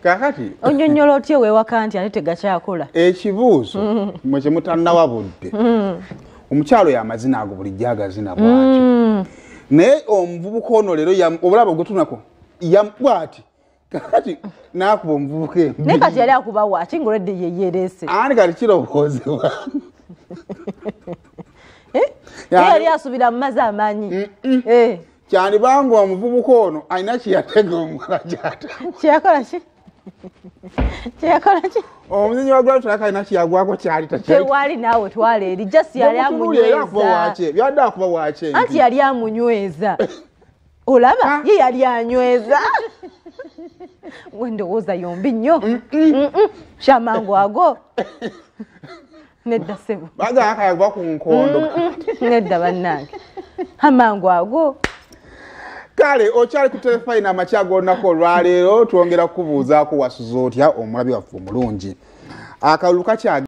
Kakati onyonyola otya weewaka nti ate tegakyakola ekibuuzo mwe kye mutannawabudde omukyalo y'amazina ago bulijjo agazina bw'ati naye omuvubuka ono leero obulaba ogutunako bw'ati kakati n'akuba omuvubuka embi naye kati yali akuba waaki ng'olwedde yeyereese ani kati kiroboozebwa yali asubira mu mazzi amanyi kyandibanga omuvubuka ono alina kyeyatega omuwala gy'ata kyeyakola ki kyeyakola ki omuzinyi wa gwali tulaka alina kyeyagwako kyali tewali naawe twala eri jasi yali amunyweza byadde akuba waaki anti yali amunyweza olaba ye yali anyweza wendowooza yombi nnyo kyamangu ago nedda ssebo bagakayagwa ku nkondo nedda bannange amangu ago kale okyali ku telefayina amakya gonnako olwaleero twongera kukubuuzaako wasuza otya omulabi waffe omulungi akalulu kakya